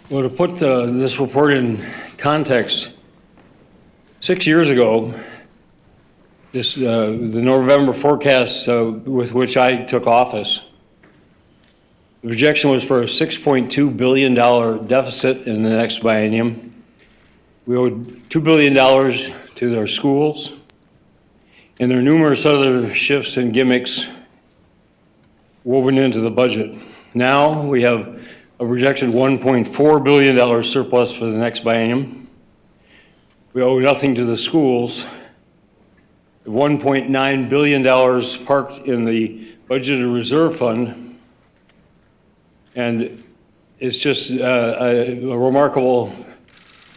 Well, to put this report in context, 6 years ago, the November forecast with which I took office, the projection was for a $6.2 billion deficit in the next biennium. We owed $2 billion to their schools, and there are numerous other shifts and gimmicks woven into the budget. Now we have a projected $1.4 billion surplus for the next biennium. We owe nothing to the schools. $1.9 billion parked in the budgeted reserve fund, and it's just a remarkable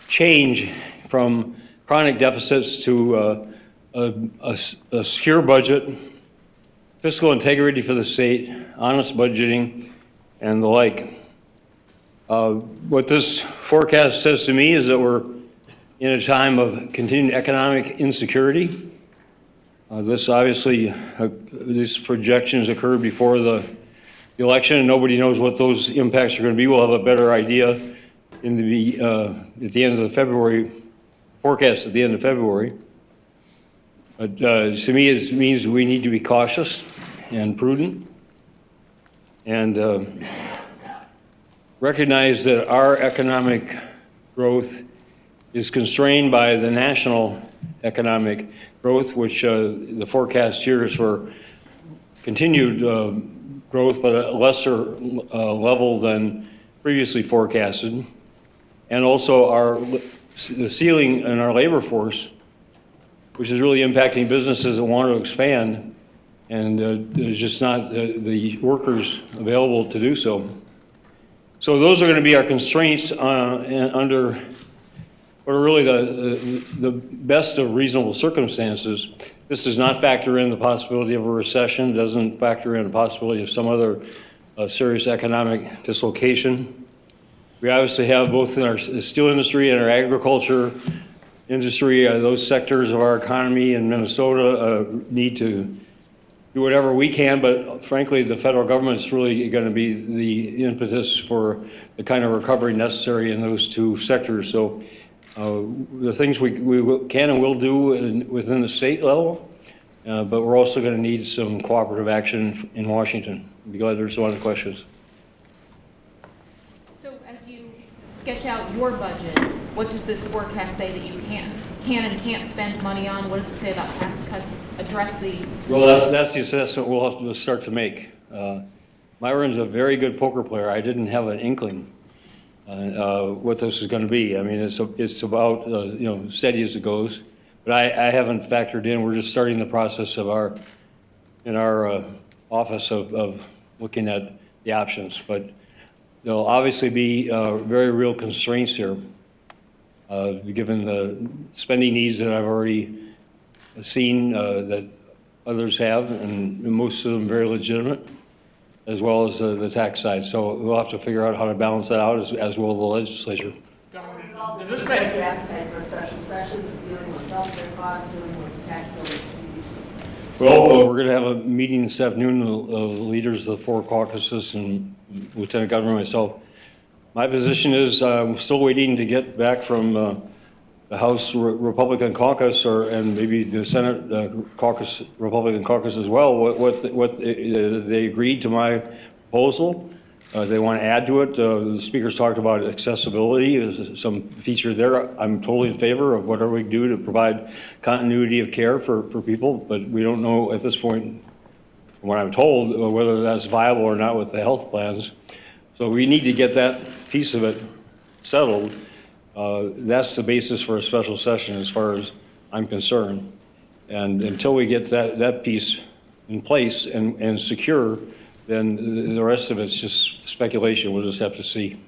change from chronic deficits to a secure budget, fiscal integrity for the state, honest budgeting, and the like. What this forecast says to me is that we're in a time of continued economic insecurity. This obviously, these projections occurred before the election, and nobody knows what those impacts are going to be. We'll have a better idea at the end of the February forecast at the end of February. But to me, it means we need to be cautious and prudent, and recognize that our economic growth is constrained by the national economic growth, which the forecast here is for continued growth, but at a lesser level than previously forecasted. And also the ceiling in our labor force, which is really impacting businesses that want to expand, and there's just not the workers available to do so. So those are going to be our constraints under what are really the best of reasonable circumstances. This does not factor in the possibility of a recession, doesn't factor in the possibility of some other serious economic dislocation. We obviously have, both in our steel industry and our agriculture industry, those sectors of our economy in Minnesota need to do whatever we can, but frankly, the federal government is really going to be the impetus for the kind of recovery necessary in those two sectors. So the things we can and will do within the state level, but we're also going to need some cooperative action in Washington. I'd be glad to respond to questions. So as you sketch out your budget, what does this forecast say that you can and can't spend money on? What does it say about tax cuts? Address the... Well, that's the assessment we'll have to start to make. Myron's a very good poker player. I didn't have an inkling what this is going to be. I mean, it's about steady as it goes, but I haven't factored in. We're just starting the process of our office of looking at the options, but there'll obviously be very real constraints here, given the spending needs that I've already seen that others have, and most of them very legitimate, as well as the tax side. So we'll have to figure out how to balance that out, as will the legislature. Does this make the appetite for a special session, dealing with healthcare costs, dealing with tax bills? Well, we're going to have a meeting this afternoon of the leaders of the four caucuses and Lieutenant Governor and myself. My position is I'm still waiting to get back from the House Republican caucus, and maybe the Senate caucus, Republican caucus as well, what they agreed to my proposal. They want to add to it. The speakers talked about accessibility, some feature there. I'm totally in favor of whatever we can do to provide continuity of care for people, but we don't know at this point, from what I'm told, whether that's viable or not with the health plans. So we need to get that piece of it settled. That's the basis for a special session as far as I'm concerned. And until we get that piece in place and secure, then the rest of it's just speculation. We'll just have to see.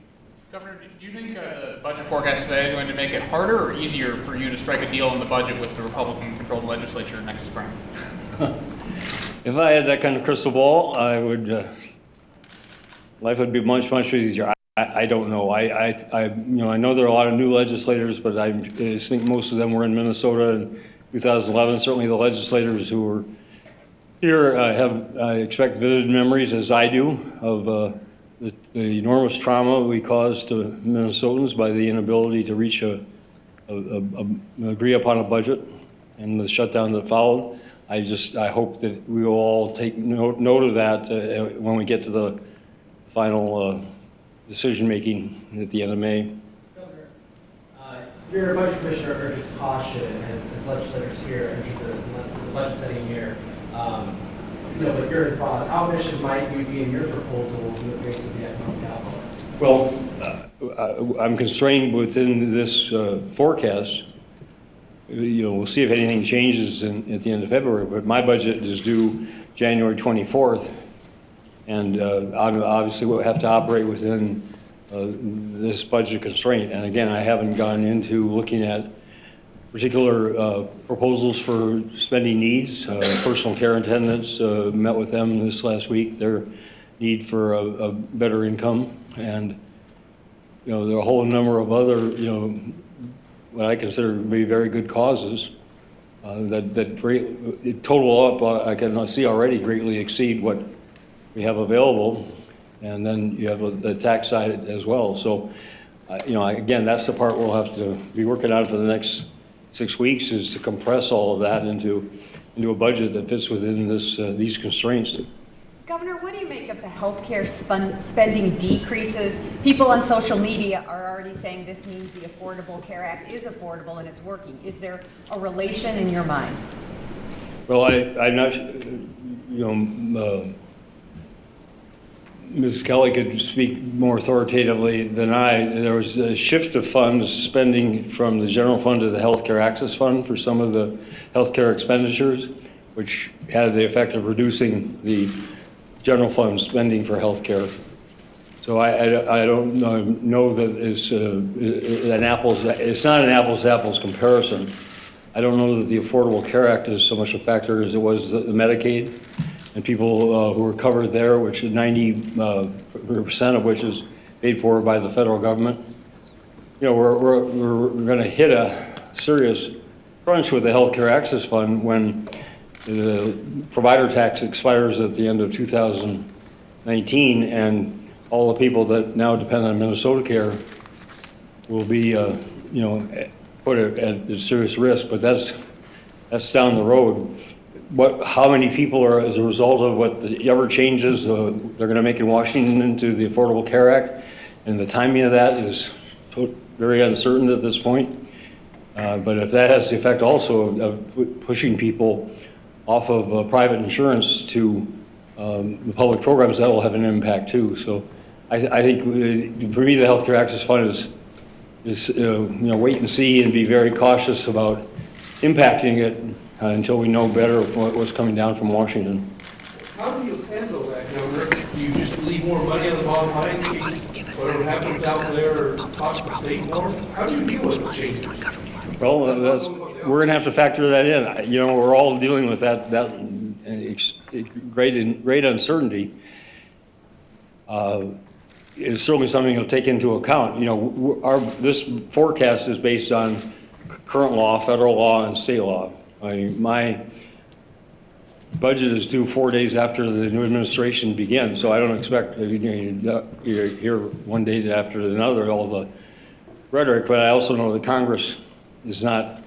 Governor, do you think the budget forecast today is going to make it harder or easier for you to strike a deal on the budget with the Republican-controlled legislature next spring? If I had that kind of crystal ball, I would. Life would be much easier. I don't know. I know there are a lot of new legislators, but I think most of them were in Minnesota in 2011. Certainly, the legislators who were here I expect vivid memories, as I do, of the enormous trauma we caused to Minnesotans by the inability to reach agree upon a budget and the shutdown that followed. I hope that we will all take note of that when we get to the final decision-making at the end of May. Governor, your budget commissioner urges caution as legislators here enter the budget setting year. But your response, how ambitious might you be in your proposal in the face of the economic outlook? Well, I'm constrained within this forecast. We'll see if anything changes at the end of February, but my budget is due January 24th. And obviously we'll have to operate within this budget constraint. And again, I haven't gone into looking at particular proposals for spending needs. Personal care attendants, met with them this last week, their need for a better income. And, there are a whole number of other, what I consider to be very good causes that total up, I can see already greatly exceed what we have available. And then you have the tax side as well. So, again, that's the part we'll have to be working on for the next 6 weeks, is to compress all of that into a budget that fits within these constraints. Governor, what do you make of the healthcare spending decreases? People on social media are already saying this means the Affordable Care Act is affordable and it's working. Is there a relation in your mind? Well, I'm not, Ms. Kelly could speak more authoritatively than I. There was a shift of funds spending from the general fund to the healthcare access fund for some of the healthcare expenditures, which had the effect of reducing the general fund spending for healthcare. So I don't know that it's not an apples to apples comparison. I don't know that the Affordable Care Act is so much a factor as it was the Medicaid. And people who are covered there, which is 90% of which is paid for by the federal government. We're going to hit a serious crunch with the healthcare access fund when the provider tax expires at the end of 2019, and all the people that now depend on Minnesota Care will be, put at serious risk. But that's down the road. How many people are, as a result of what the ever changes they're going to make in Washington into the Affordable Care Act, and the timing of that is very uncertain at this point. But if that has the effect also of pushing people off of private insurance to the public programs, that will have an impact too. So I think for me the healthcare access fund is wait and see and be very cautious about impacting it until we know better what's coming down from Washington. How do you handle that, Governor? Do you just leave more money on the bottom line in case whatever happens out there costs the state more? How do you deal with the changes? Well, we're going to have to factor that in. We're all dealing with that great uncertainty. It's certainly something you'll take into account. This forecast is based on current law, federal law, and state law. My budget is due 4 days after the new administration begins, so I don't expect you hear one day after another all the rhetoric. But I also know that Congress is not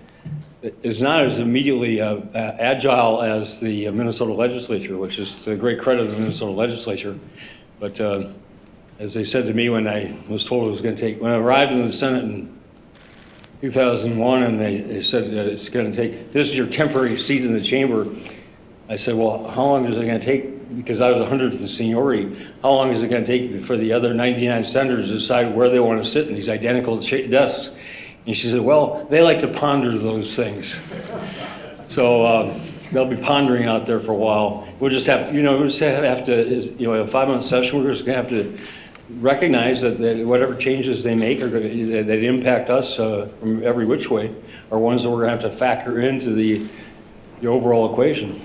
as immediately agile as the Minnesota legislature, which is to the great credit of the Minnesota legislature. But as they said to me when I was told it was going to take, when I arrived in the Senate in 2001, and they said that it's going to take, this is your temporary seat in the chamber. I said, well, how long is it going to take? Because I was 100th in seniority. How long is it going to take for the other 99 senators to decide where they want to sit in these identical desks? And she said, well, they like to ponder those things. So they'll be pondering out there for a while. We'll just have to, a 5-month session, we're just going to have to recognize that whatever changes they make that impact us from every which way are ones that we're going to have to factor into the overall equation.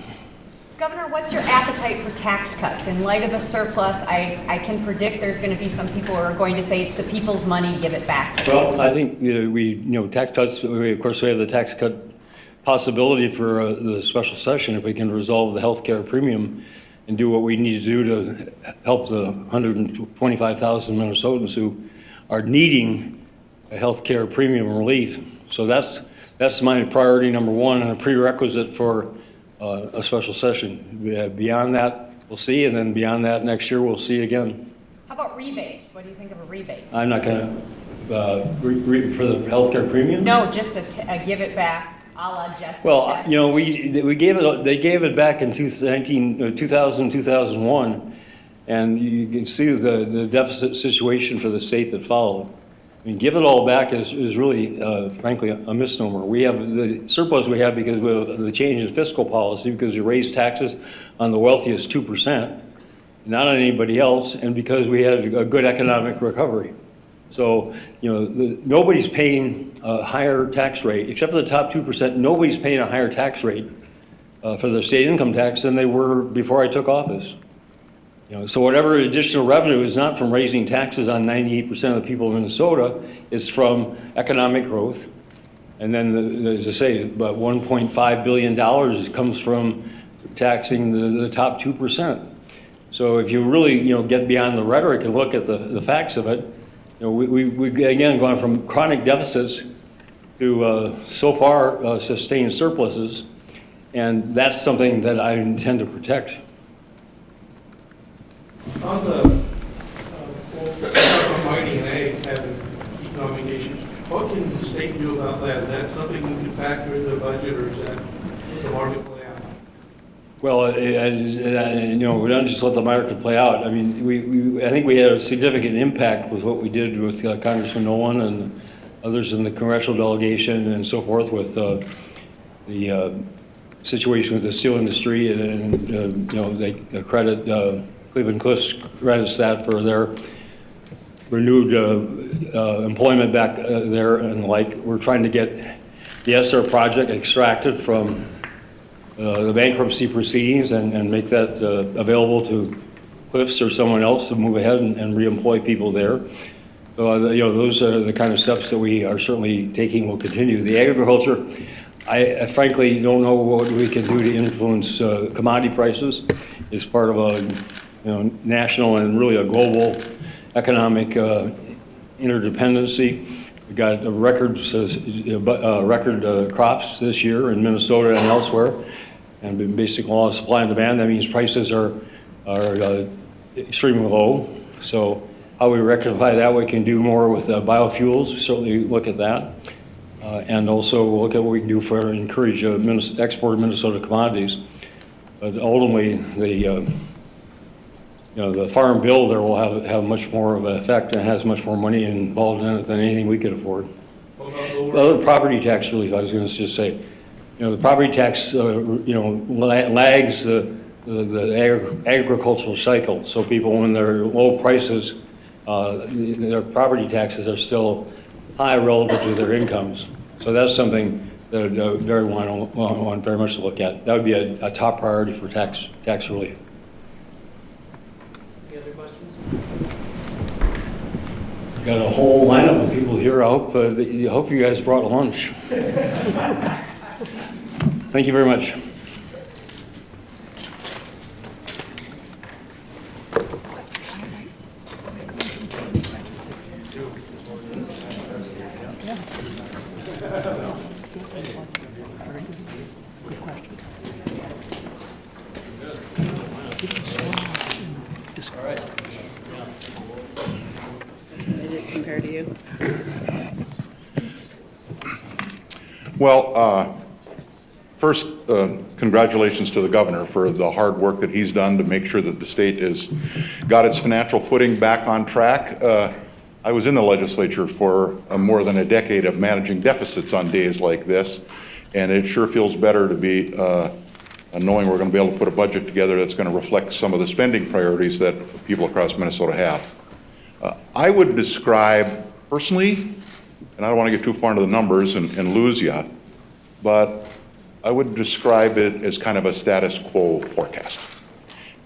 Governor, what's your appetite for tax cuts? In light of a surplus, I can predict there's going to be some people who are going to say it's the people's money, give it back. Well, I think tax cuts, of course, we have the tax cut possibility for the special session if we can resolve the health care premium and do what we need to do to help the 125,000 Minnesotans who are needing a healthcare premium relief. So that's my priority number one and a prerequisite for a special session. Beyond that, we'll see, and then beyond that, next year, we'll see again. How about rebates? What do you think of a rebate? I'm not going to, for the healthcare premium? No, just to give it back, a la Jesse. Well, you know, they gave it back in 2000, 2001, and you can see the deficit situation for the state that followed. I mean, give it all back is really, frankly, a misnomer. We have the surplus we have because of the change in fiscal policy, because we raised taxes on the wealthiest 2%, not on anybody else, and because we had a good economic recovery. So, you know, nobody's paying a higher tax rate, except for the top 2%, nobody's paying a higher tax rate for their state income tax than they were before I took office. You know, so whatever additional revenue is not from raising taxes on 98% of the people of Minnesota, it's from economic growth. And then, as I say, about $1.5 billion comes from taxing the top 2%. So if you really, you know, get beyond the rhetoric and look at the facts of it, you know, we again gone from chronic deficits to so far sustained surpluses, and that's something that I intend to protect. On the mining and ag having economic issues, what can the state do about that? Is that something you can factor into the budget, or is that the market play out? Well, you know, we don't just let the market play out. I mean, I think we had a significant impact with what we did with Congressman Nolan and others in the congressional delegation and so forth with the situation with the steel industry, and you know, they credit Cleveland Cliffs credits that for their renewed employment back there and like. We're trying to get the ESSER project extracted from the bankruptcy proceedings and make that available to Cliffs or someone else to move ahead and reemploy people there. So, you know, those are the kind of steps that we are certainly taking, will continue. The agriculture, I frankly don't know what we can do to influence commodity prices. It's part of a national and really a global economic interdependency. We got record crops this year in Minnesota and elsewhere, and basic law of supply and demand. That means prices are extremely low. So how we rectify that, we can do more with biofuels. Certainly look at that, and also look at what we can do for encourage export of Minnesota commodities. But ultimately, the farm bill there will have much more of an effect and has much more money involved in it than anything we could afford. Other property tax relief, I was going to just say, you know, the property tax, lags the agricultural cycle. So people, when they're low prices, their property taxes are still high relative to their incomes. So that's something that I want very much to look at. That would be a top priority for tax relief. Got a whole lineup of people here. I hope you guys brought lunch. Thank you very much. Compared to you? Well, first, congratulations to the governor for the hard work that he's done to make sure that the state has got its financial footing back on track. I was in the legislature for more than a decade of managing deficits on days like this, and it sure feels better to be knowing we're going to be able to put a budget together that's going to reflect some of the spending priorities that people across Minnesota have. I would describe personally, and I don't want to get too far into the numbers and lose you, but I would describe it as kind of a status quo forecast.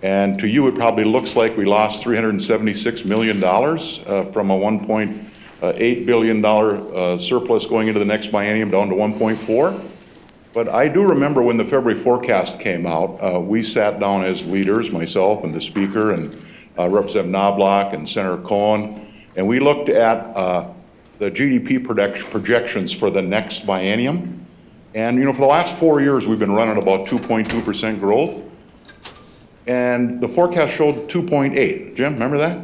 And to you, it probably looks like we lost $376 million from a $1.8 billion surplus going into the next biennium down to 1.4. But I do remember when the February forecast came out, we sat down as leaders, myself and the speaker and Representative Knobloch and Senator Cohen, and we looked at the GDP projections for the next biennium. And for the last 4 years, we've been running about 2.2% growth. And the forecast showed 2.8. Jim, remember that?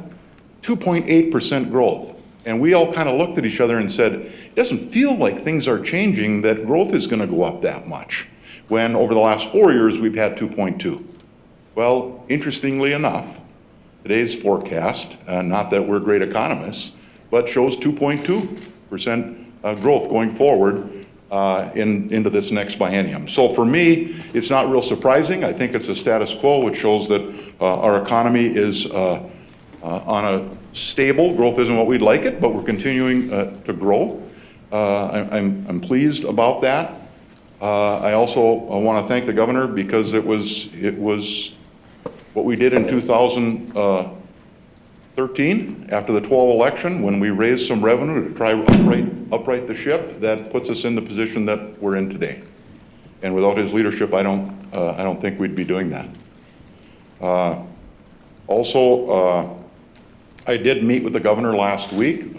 2.8% growth. And we all kind of looked at each other and said, it doesn't feel like things are changing, that growth is going to go up that much, when over the last 4 years, we've had 2.2. Well, interestingly enough, today's forecast, not that we're great economists, but shows 2.2% growth going forward into this next biennium. So for me, it's not real surprising. I think it's a status quo, which shows that our economy is on a stable. Growth isn't what we'd like it, but we're continuing to grow. I'm pleased about that. I also want to thank the governor, because it was what we did in 2013 after the 2012 election, when we raised some revenue to try upright the ship, that puts us in the position that we're in today. And without his leadership, I don't think we'd be doing that. I did meet with the governor last week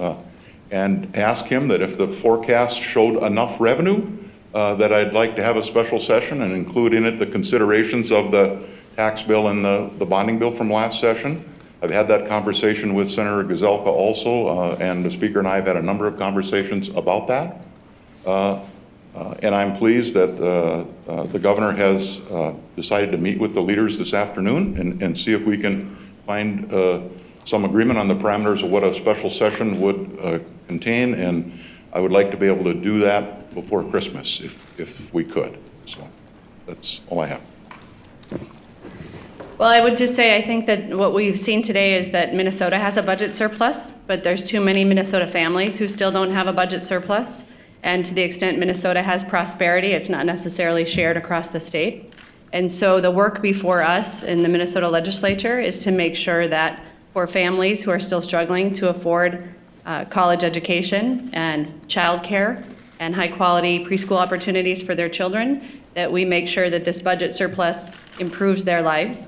and ask him that if the forecast showed enough revenue, that I'd like to have a special session and include in it the considerations of the tax bill and the bonding bill from last session. I've had that conversation with Senator Gazelka also, and the Speaker and I have had a number of conversations about that. And I'm pleased that the governor has decided to meet with the leaders this afternoon and see if we can find some agreement on the parameters of what a special session would contain. And I would like to be able to do that before Christmas if we could. So that's all I have. Well, I would just say I think that what we've seen today is that Minnesota has a budget surplus, but there's too many Minnesota families who still don't have a budget surplus. And to the extent Minnesota has prosperity, it's not necessarily shared across the state. And so the work before us in the Minnesota legislature is to make sure that for families who are still struggling to afford college education and childcare and high-quality preschool opportunities for their children, that we make sure that this budget surplus improves their lives.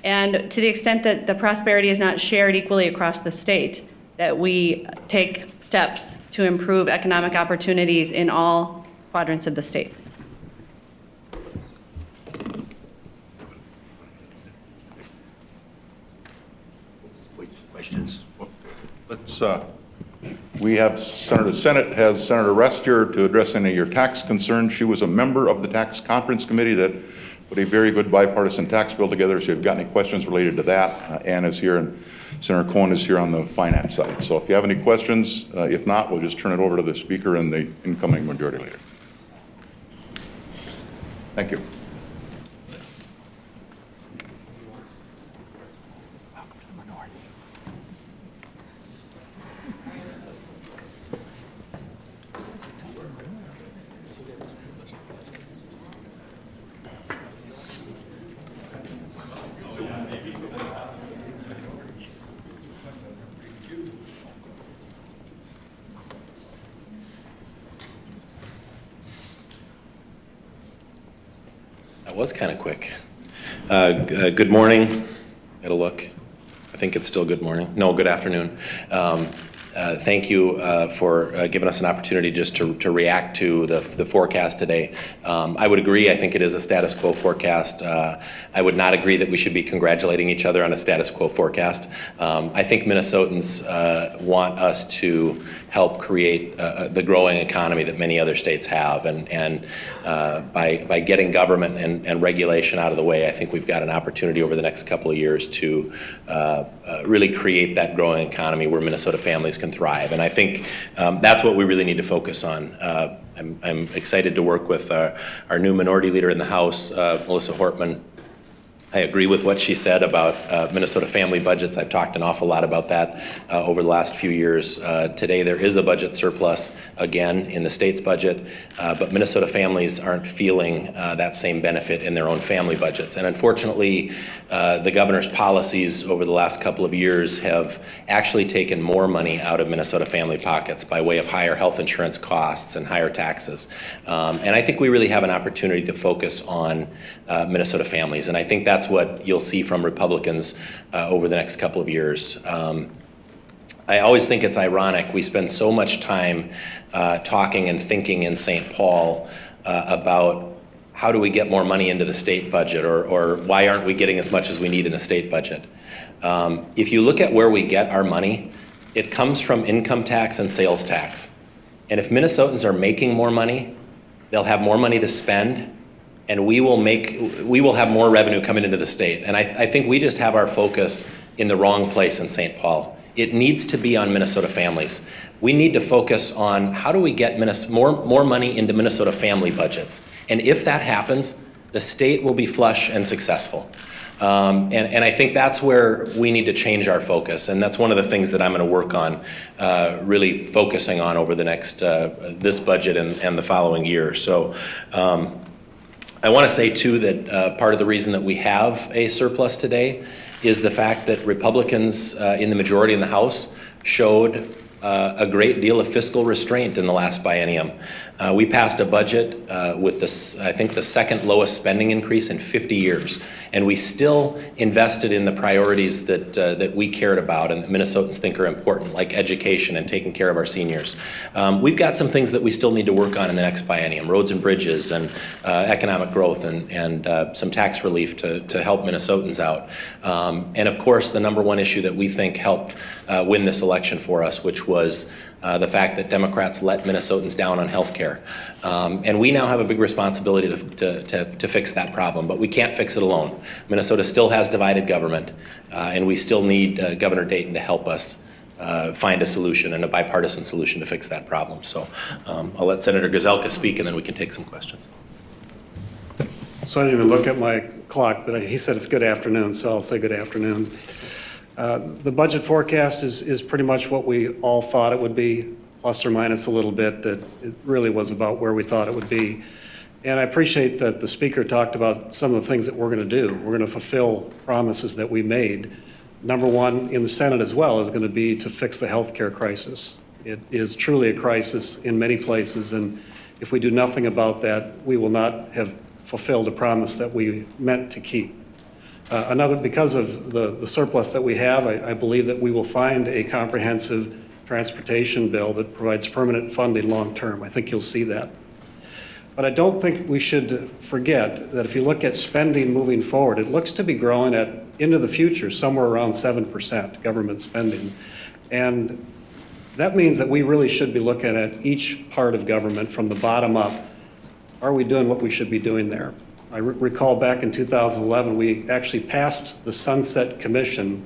And to the extent that the prosperity is not shared equally across the state, that we take steps to improve economic opportunities in all quadrants of the state. Questions? Let's. We have the Senate has Senator Rest here to address any of your tax concerns. She was a member of the tax conference committee that put a very good bipartisan tax bill together. So if you've got any questions related to that, Ann is here and Senator Cohen is here on the finance side. So if you have any questions, if not, we'll just turn it over to the Speaker and the incoming Majority Leader. Thank you. That was kind of quick. Good morning. Got a look. I think it's still good morning. No, good afternoon. Thank you for giving us an opportunity just to react to the forecast today. I would agree. I think it is a status quo forecast. I would not agree that we should be congratulating each other on a status quo forecast. I think Minnesotans want us to help create the growing economy that many other states have. And by getting government and regulation out of the way, I think we've got an opportunity over the next couple of years to really create that growing economy where Minnesota families can thrive. And I think that's what we really need to focus on. I'm excited to work with our new minority leader in the House, Melissa Hortman, I agree with what she said about Minnesota family budgets. I've talked an awful lot about that over the last few years. Today there is a budget surplus again in the state's budget, but Minnesota families aren't feeling that same benefit in their own family budgets. And unfortunately, the governor's policies over the last couple of years have actually taken more money out of Minnesota family pockets by way of higher health insurance costs and higher taxes. And I think we really have an opportunity to focus on Minnesota families. And I think that's what you'll see from Republicans over the next couple of years. I always think it's ironic. We spend so much time talking and thinking in St. Paul about how do we get more money into the state budget, or why aren't we getting as much as we need in the state budget. If you look at where we get our money, it comes from income tax and sales tax. And if Minnesotans are making more money, they'll have more money to spend, and we will have more revenue coming into the state. And I think we just have our focus in the wrong place in St. Paul. It needs to be on Minnesota families. We need to focus on how do we get more money into Minnesota family budgets. And if that happens, the state will be flush and successful. And I think that's where we need to change our focus. And that's one of the things that I'm going to work on, really focusing on over the next, this budget and the following year. So I want to say too that part of the reason that we have a surplus today is the fact that Republicans in the majority in the House showed a great deal of fiscal restraint in the last biennium. We passed a budget with this, I think, the second lowest spending increase in 50 years, and we still invested in the priorities that we cared about and that Minnesotans think are important, like education and taking care of our seniors. We've got some things that we still need to work on in the next biennium: roads and bridges, and economic growth, and some tax relief to help Minnesotans out. And of course, the number one issue that we think helped win this election for us, which was the fact that Democrats let Minnesotans down on health care. And we now have a big responsibility to fix that problem, but we can't fix it alone. Minnesota still has divided government, and we still need Governor Dayton to help us find a solution, and a bipartisan solution to fix that problem. So I'll let Senator Gazelka speak, and then we can take some questions. So I didn't even look at my clock, but he said it's good afternoon, so I'll say good afternoon. The budget forecast is pretty much what we all thought it would be, plus or minus a little bit, that it really was about where we thought it would be. And I appreciate that the speaker talked about some of the things that we're going to do. We're going to fulfill promises that we made. Number one in the Senate as well is going to be to fix the health care crisis. It is truly a crisis in many places, and if we do nothing about that, we will not have fulfilled a promise that we meant to keep. Because of the surplus that we have, I believe that we will find a comprehensive transportation bill that provides permanent funding long-term. I think you'll see that. But I don't think we should forget that if you look at spending moving forward, it looks to be growing into the future somewhere around 7% government spending. And that means that we really should be looking at each part of government from the bottom up. Are we doing what we should be doing there? I recall back in 2011, we actually passed the Sunset Commission,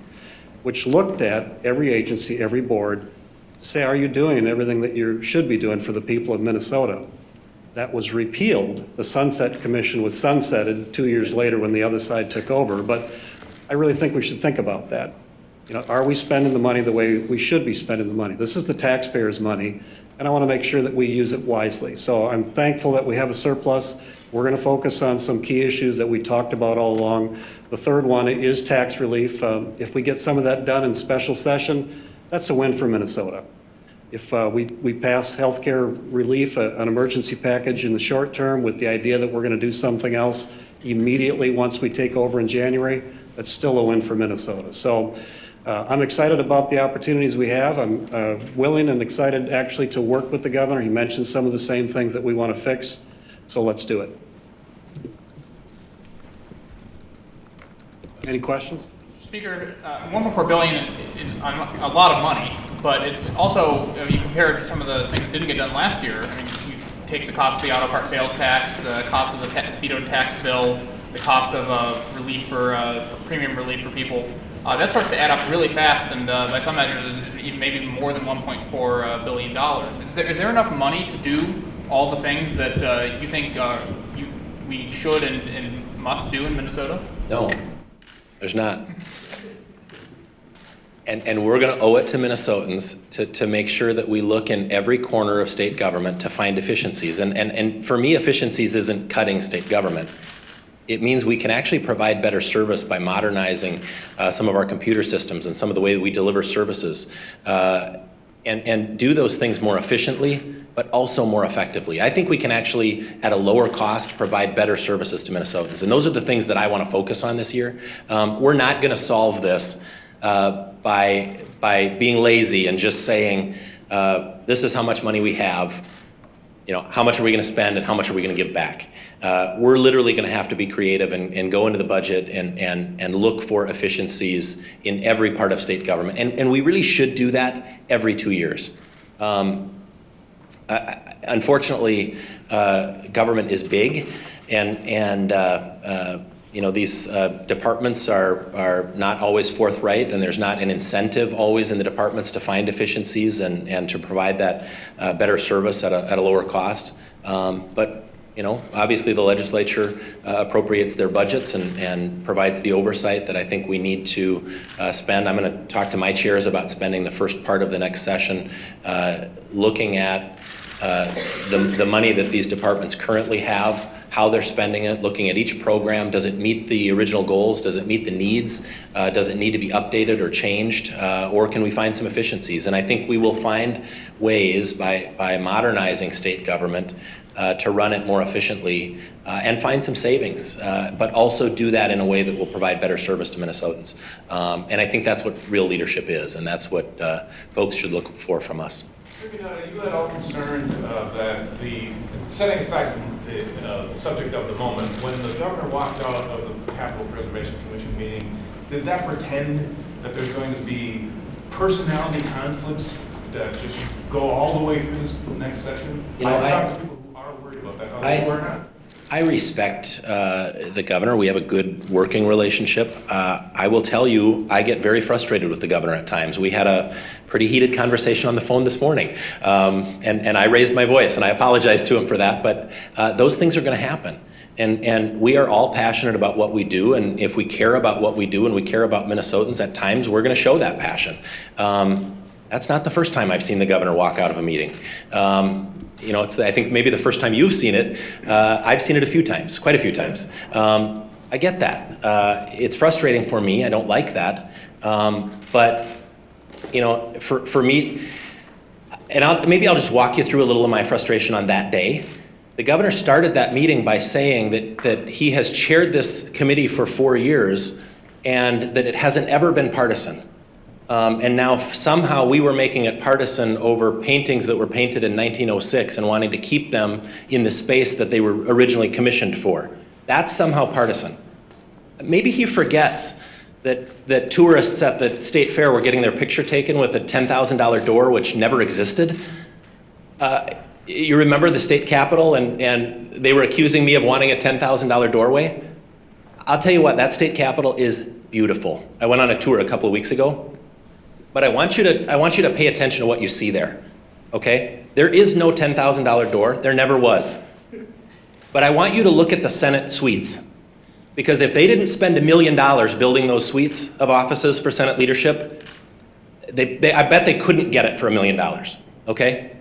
which looked at every agency, every board, to say, are you doing everything that you should be doing for the people of Minnesota? That was repealed. The Sunset Commission was sunsetted 2 years later when the other side took over, but I really think we should think about that. You know, are we spending the money the way we should be spending the money? This is the taxpayers' money, and I want to make sure that we use it wisely. So I'm thankful that we have a surplus. We're going to focus on some key issues that we talked about all along. The third one is tax relief. If we get some of that done in special session, that's a win for Minnesota. If we pass health care relief, an emergency package in the short term with the idea that we're going to do something else immediately once we take over in January, that's still a win for Minnesota. So I'm excited about the opportunities we have. I'm willing and excited actually to work with the governor. He mentioned some of the same things that we want to fix. So let's do it. Any questions? Speaker, $1.4 billion is a lot of money, but it's also, you compare it to some of the things that didn't get done last year. I mean, you take the cost of the auto part sales tax, the cost of the vetoed tax bill, the cost of relief for premium relief for people. That starts to add up really fast, and by some measures, even maybe more than $1.4 billion. Is there enough money to do all the things that you think we should and must do in Minnesota? No. There's not. And we're going to owe it to Minnesotans to make sure that we look in every corner of state government to find efficiencies. And for me, efficiencies isn't cutting state government. It means we can actually provide better service by modernizing some of our computer systems and some of the way that we deliver services, and do those things more efficiently, but also more effectively. I think we can actually, at a lower cost, provide better services to Minnesotans. And those are the things that I want to focus on this year. We're not going to solve this by being lazy and just saying, this is how much money we have, how much are we going to spend and how much are we going to give back? We're literally going to have to be creative and go into the budget and look for efficiencies in every part of state government. And we really should do that every 2 years. Unfortunately, government is big, and these departments are not always forthright, and there's not an incentive always in the departments to find efficiencies and to provide that better service at a lower cost. But obviously the legislature appropriates their budgets and provides the oversight that I think we need to spend. I'm going to talk to my chairs about spending the first part of the next session looking at the money that these departments currently have, how they're spending it, looking at each program. Does it meet the original goals? Does it meet the needs? Does it need to be updated or changed? Or can we find some efficiencies? And I think we will find ways by modernizing state government to run it more efficiently and find some savings, but also do that in a way that will provide better service to Minnesotans. And I think that's what real leadership is, and that's what folks should look for from us. Are you at all concerned that setting aside the subject of the moment, when the governor walked out of the Capital Preservation Commission meeting, did that pretend that there's going to be personality conflicts that just go all the way through this next session? I've talked to people who are worried about that. Are they or not? I respect the governor. We have a good working relationship. I will tell you, I get very frustrated with the governor at times. We had a pretty heated conversation on the phone this morning, and I raised my voice, and I apologize to him for that, but those things are going to happen. And we are all passionate about what we do, and if we care about what we do and we care about Minnesotans, at times we're going to show that passion. That's not the first time I've seen the governor walk out of a meeting. It's I think maybe the first time you've seen it. I've seen it a few times, quite a few times. I get that. It's frustrating for me. I don't like that. But for me, and maybe I'll just walk you through a little of my frustration on that day. The governor started that meeting by saying that he has chaired this committee for 4 years and that it hasn't ever been partisan. And now somehow we were making it partisan over paintings that were painted in 1906 and wanting to keep them in the space that they were originally commissioned for. That's somehow partisan. Maybe he forgets that tourists at the state fair were getting their picture taken with a $10,000 door, which never existed. You remember the state capitol, and they were accusing me of wanting a $10,000 doorway? I'll tell you what, that state capitol is beautiful. I went on a tour a couple of weeks ago. But I want you to pay attention to what you see there, okay? There is no $10,000 door. There never was. But I want you to look at the Senate suites, because if they didn't spend $1 million building those suites of offices for Senate leadership, I bet they couldn't get it for $1 million, okay?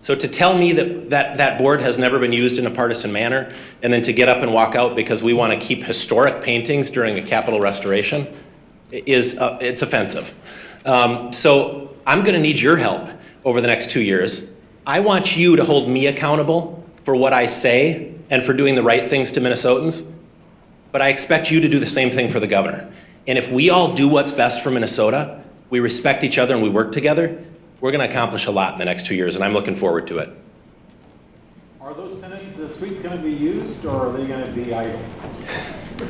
So to tell me that board has never been used in a partisan manner, and then to get up and walk out because we want to keep historic paintings during a Capitol restoration, it's offensive. So I'm going to need your help over the next 2 years. I want you to hold me accountable for what I say and for doing the right things to Minnesotans, but I expect you to do the same thing for the governor. And if we all do what's best for Minnesota, we respect each other and we work together, we're going to accomplish a lot in the next 2 years, and I'm looking forward to it. Are those the suites going to be used, or are they going to be idle?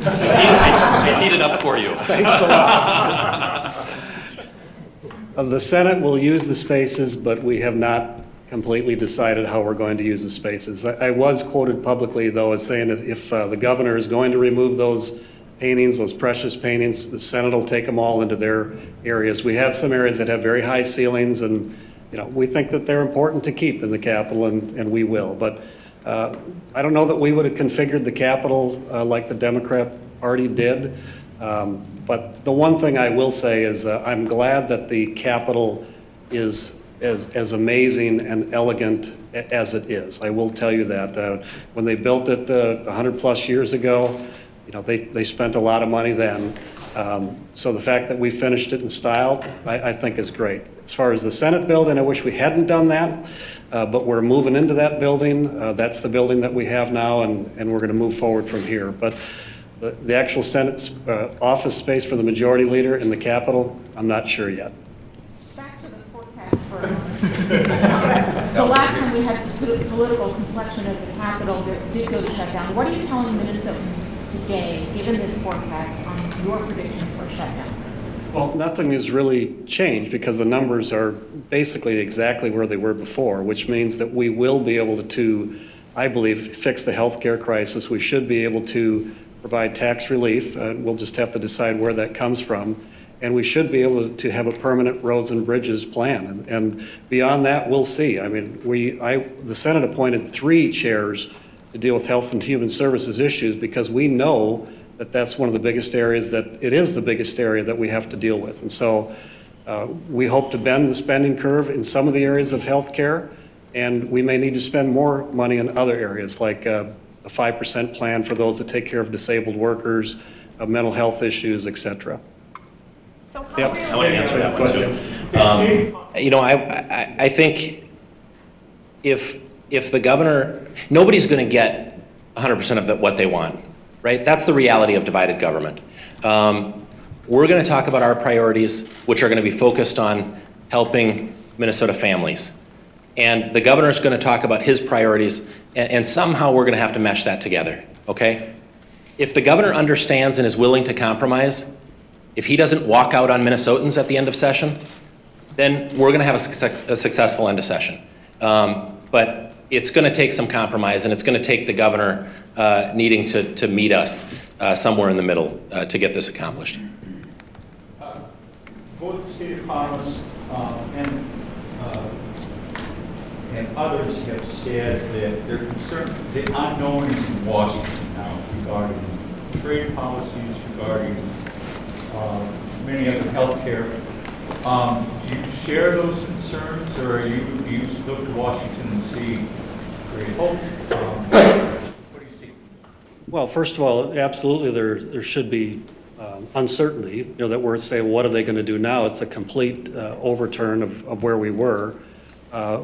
I teed it up for you. Thanks a lot. The Senate will use the spaces, but we have not completely decided how we're going to use the spaces. I was quoted publicly, though, as saying that if the governor is going to remove those paintings, those precious paintings, the Senate will take them all into their areas. We have some areas that have very high ceilings, and we think that they're important to keep in the Capitol, and we will. But I don't know that we would have configured the Capitol like the Democrat Party did. But the one thing I will say is I'm glad that the Capitol is as amazing and elegant as it is. I will tell you that. When they built it 100-plus years ago, you know, they spent a lot of money then. So the fact that we finished it in style, I think is great. As far as the Senate building, I wish we hadn't done that, but we're moving into that building. That's the building that we have now, and we're going to move forward from here. But the actual Senate office space for the majority leader in the Capitol, I'm not sure yet. Back to the forecast for the last time we had this political complexion of the Capitol that did go to shutdown. What are you telling Minnesotans today, given this forecast, on your predictions for shutdown? Well, nothing has really changed because the numbers are basically exactly where they were before, which means that we will be able to, I believe, fix the healthcare crisis. We should be able to provide tax relief. We'll just have to decide where that comes from. And we should be able to have a permanent roads and bridges plan. And beyond that, we'll see. I mean, the Senate appointed 3 chairs to deal with health and human services issues because we know that that's one of the biggest areas it is the biggest area that we have to deal with. And so we hope to bend the spending curve in some of the areas of healthcare, and we may need to spend more money in other areas like a 5% plan for those that take care of disabled workers, mental health issues, et cetera. So how Yep. I want to answer that one too. You know, I think if the governor, nobody's going to get 100% of what they want, right? That's the reality of divided government. We're going to talk about our priorities, which are going to be focused on helping Minnesota families. And the governor's going to talk about his priorities, and somehow we're going to have to mesh that together, okay? If the governor understands and is willing to compromise, if he doesn't walk out on Minnesotans at the end of session, then we're going to have a successful end of session. But it's going to take some compromise, and it's going to take the governor needing to meet us somewhere in the middle to get this accomplished. Both the state economists and others have said that they're concerned, the unknown is in Washington now regarding trade policies, regarding many other healthcare. Do you share those concerns, or do you look to Washington and see great hope? What do you see? Well, first of all, absolutely there should be uncertainty, you know, that we're saying, what are they going to do now? It's a complete overturn of where we were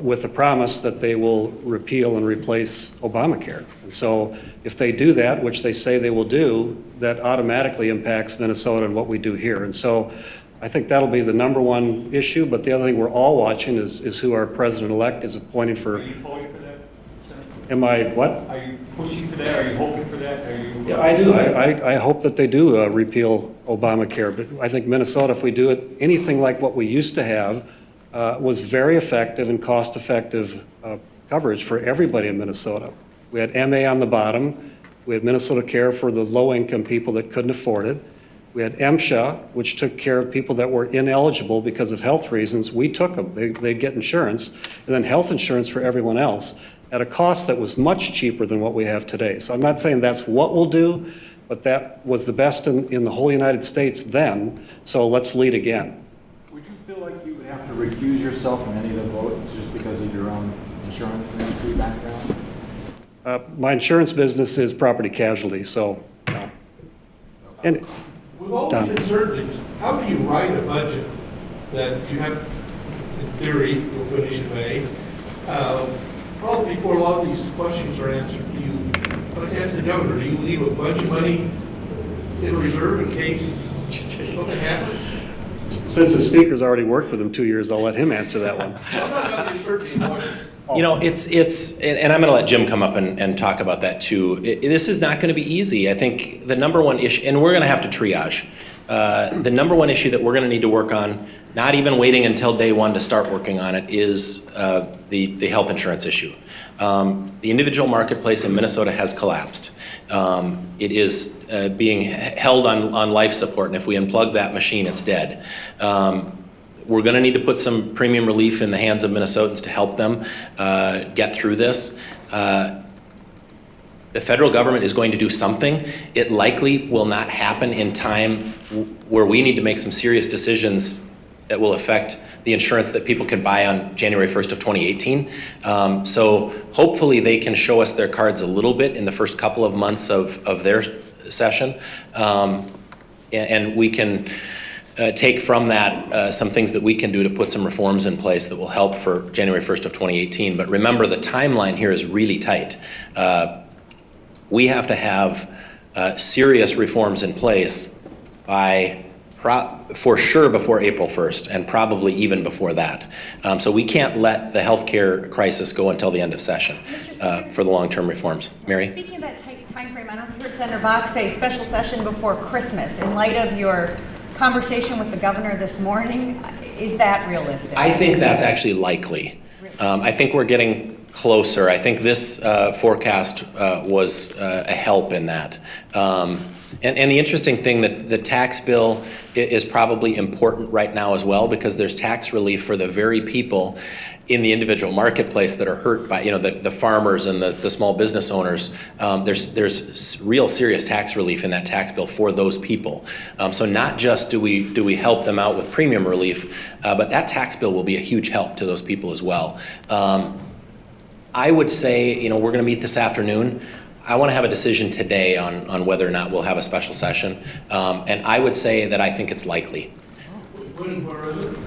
with the promise that they will repeal and replace Obamacare. And so if they do that, which they say they will do, that automatically impacts Minnesota and what we do here. And so I think that'll be the number one issue, but the other thing we're all watching is who our president-elect is appointing for. Are you voting for that, Senator? Am I, what? Are you pushing for that? Are you hoping for that? Are you? Yeah, I do. I hope that they do repeal Obamacare, but I think Minnesota, if we do it, anything like what we used to have, was very effective and cost-effective coverage for everybody in Minnesota. We had MA on the bottom. We had Minnesota Care for the low-income people that couldn't afford it. We had MSHA, which took care of people that were ineligible because of health reasons. We took them. They'd get insurance, and then health insurance for everyone else at a cost that was much cheaper than what we have today. So I'm not saying that's what we'll do, but that was the best in the whole United States then, so let's lead again. Would you feel like you would have to recuse yourself from any of the votes just because of your own insurance industry background? My insurance business is property casualty, so, and With all these uncertainties, how do you write a budget that you have, in theory, you'll finish in May? Probably before a lot of these questions are answered, do you, like as the governor, do you leave a bunch of money in reserve in case something happens? since the speaker's already worked with him 2 years, I'll let him answer that one. I'm not about the uncertainty in Washington. You know, and I'm going to let Jim come up and talk about that too. This is not going to be easy. I think the number one issue, and we're going to have to triage, the number one issue that we're going to need to work on, not even waiting until day one to start working on it, is the health insurance issue. The individual marketplace in Minnesota has collapsed. It is being held on life support, and if we unplug that machine, it's dead. We're going to need to put some premium relief in the hands of Minnesotans to help them get through this. the federal government is going to do something. It likely will not happen in time where we need to make some serious decisions that will affect the insurance that people can buy on January 1st of 2018. So hopefully they can show us their cards a little bit in the first couple of months of their session. And we can take from that some things that we can do to put some reforms in place that will help for January 1st of 2018. But remember, the timeline here is really tight. We have to have serious reforms in place by for sure before April 1st, and probably even before that. So we can't let the healthcare crisis go until the end of session for the long-term reforms. Mary? Speaking of that time frame, I don't know if you heard Senator Bach say special session before Christmas. In light of your conversation with the governor this morning, is that realistic? I think that's actually likely. I think we're getting closer. I think this forecast was a help in that. And the interesting thing that the tax bill is probably important right now as well, because there's tax relief for the very people in the individual marketplace that are hurt by, the farmers and the small business owners. There's real serious tax relief in that tax bill for those people. So not just do we help them out with premium relief, but that tax bill will be a huge help to those people as well. I would say, we're going to meet this afternoon. I want to have a decision today on whether or not we'll have a special session. And I would say that I think it's likely. Where is it?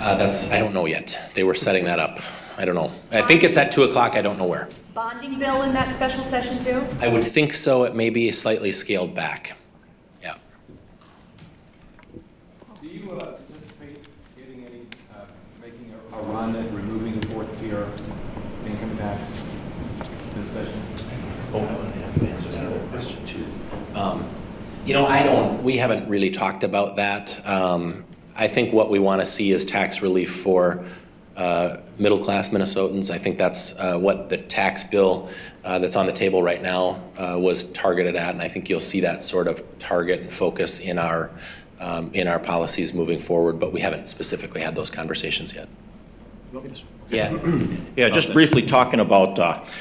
I don't know yet. They were setting that up. I don't know. I think it's at 2 o'clock. I don't know where. Bonding bill in that special session too? I would think so. It may be slightly scaled back. Yeah. Do you anticipate making a run at removing the fourth tier income tax this session? Oh, I want to have you answer that other question too. We haven't really talked about that. I think what we want to see is tax relief for middle-class Minnesotans. I think that's what the tax bill that's on the table right now was targeted at, and I think you'll see that sort of target and focus in our policies moving forward, but we haven't specifically had those conversations yet. Yeah, just briefly talking about,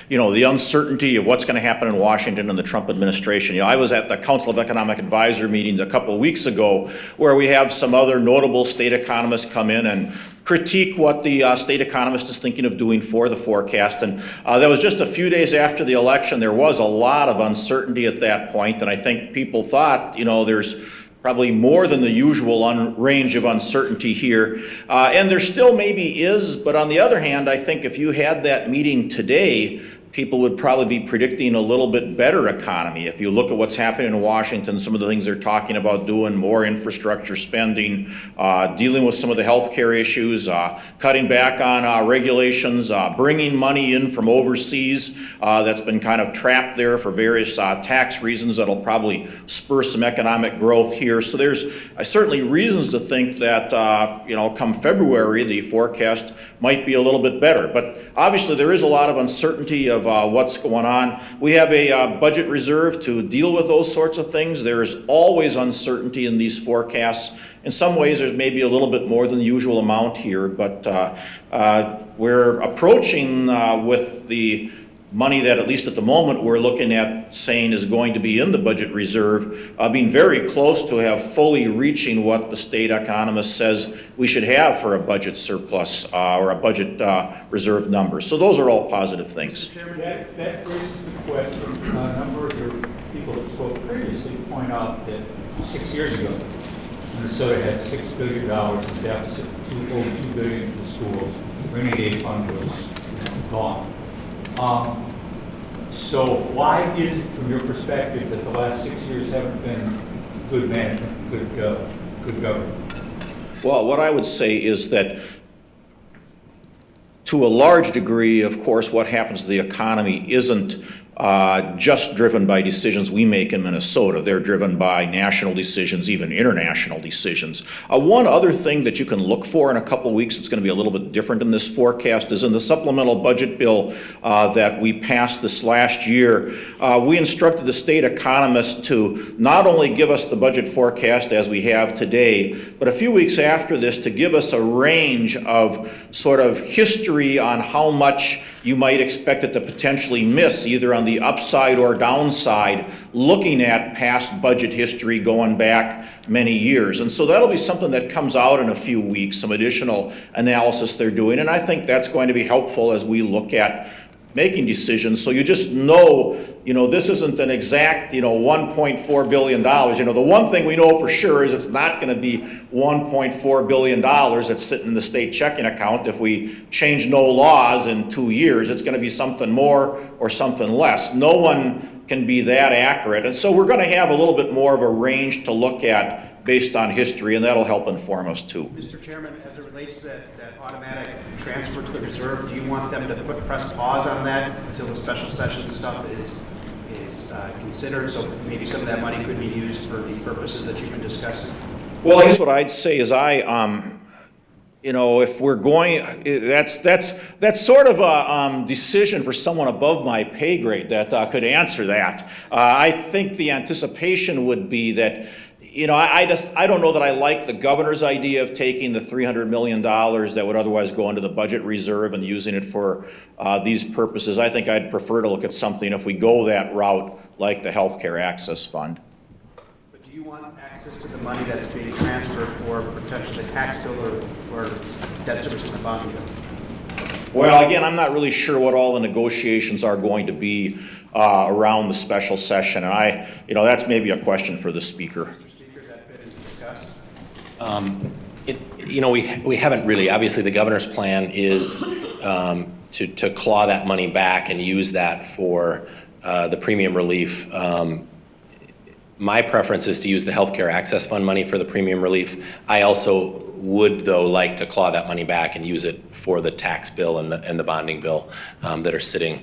the uncertainty of what's going to happen in Washington and the Trump administration. I was at the Council of Economic Advisor meetings a couple of weeks ago where we have some other notable state economists come in and critique what the state economist is thinking of doing for the forecast. And that was just a few days after the election. There was a lot of uncertainty at that point, and I think people thought, there's probably more than the usual range of uncertainty here. And there still maybe is, but on the other hand, I think if you had that meeting today, people would probably be predicting a little bit better economy. If you look at what's happening in Washington, some of the things they're talking about doing, more infrastructure spending, dealing with some of the healthcare issues, cutting back on regulations, bringing money in from overseas that's been kind of trapped there for various tax reasons that'll probably spur some economic growth here. So there's certainly reasons to think that, come February, the forecast might be a little bit better. But obviously there is a lot of uncertainty of what's going on. We have a budget reserve to deal with those sorts of things. There is always uncertainty in these forecasts. In some ways, there's maybe a little bit more than the usual amount here, but we're approaching with the money that, at least at the moment, we're looking at saying is going to be in the budget reserve, being very close to have fully reaching what the state economist says we should have for a budget surplus or a budget reserve number. So those are all positive things. That raises the question. A number of your people that spoke previously point out that 6 years ago, Minnesota had $6 billion in deficit, $2 billion for schools. Rainy day fund was gone. So why is it, from your perspective, that the last 6 years haven't been good management, good government? Well, what I would say is that to a large degree, of course, what happens to the economy isn't just driven by decisions we make in Minnesota. They're driven by national decisions, even international decisions. One other thing that you can look for in a couple of weeks, it's going to be a little bit different in this forecast, is in the supplemental budget bill that we passed this last year. We instructed the state economists to not only give us the budget forecast as we have today, but a few weeks after this to give us a range of sort of history on how much you might expect it to potentially miss, either on on the upside or downside, looking at past budget history going back many years. And so that'll be something that comes out in a few weeks, some additional analysis they're doing. And I think that's going to be helpful as we look at making decisions, so you just know, this isn't an exact, $1.4 billion. The one thing we know for sure is it's not going to be $1.4 billion that's sitting in the state checking account. If we change no laws in 2 years, it's going to be something more or something less. No one can be that accurate. And so we're going to have a little bit more of a range to look at based on history, and that'll help inform us too. Mr. Chairman, as it relates to that automatic transfer to the reserve, do you want them to press pause on that until the special session stuff is considered, so maybe some of that money could be used for the purposes that you've been discussing? Well, I guess what I'd say is if we're going, that's sort of a decision for someone above my pay grade that could answer that. I think the anticipation would be that, I don't know that I like the governor's idea of taking the $300 million that would otherwise go into the budget reserve and using it for these purposes. I think I'd prefer to look at something, if we go that route, like the Healthcare Access Fund. But do you want access to the money that's being transferred for potentially the tax bill or debt service in the bond bill? Well, again, I'm not really sure what all the negotiations are going to be around the special session, and that's maybe a question for the speaker. We haven't really. Obviously, the governor's plan is to claw that money back and use that for the premium relief. My preference is to use the Healthcare Access Fund money for the premium relief. I also would, though, like to claw that money back and use it for the tax bill and the bonding bill that are sitting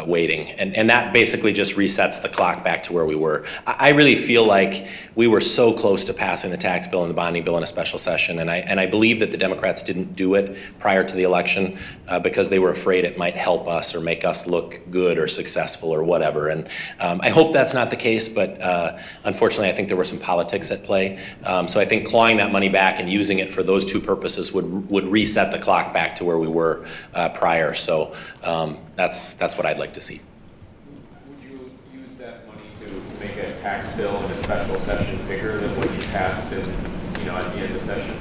waiting. And that basically just resets the clock back to where we were. I really feel like we were so close to passing the tax bill and the bonding bill in a special session, and I believe that the Democrats didn't do it prior to the election because they were afraid it might help us or make us look good or successful or whatever. And I hope that's not the case, but unfortunately I think there were some politics at play. So I think clawing that money back and using it for those two purposes would reset the clock back to where we were prior. So that's what I'd like to see. Would you use that money to make a tax bill in a special session bigger than what you passed at the end of session?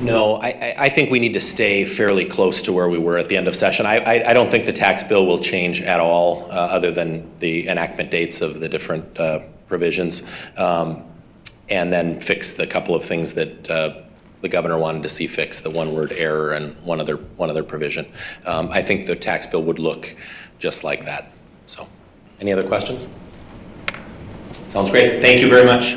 No, I think we need to stay fairly close to where we were at the end of session. I don't think the tax bill will change at all, other than the enactment dates of the different provisions, and then fix the couple of things that the governor wanted to see fixed, the one-word error and one other provision. I think the tax bill would look just like that. So, any other questions? Sounds great. Thank you very much.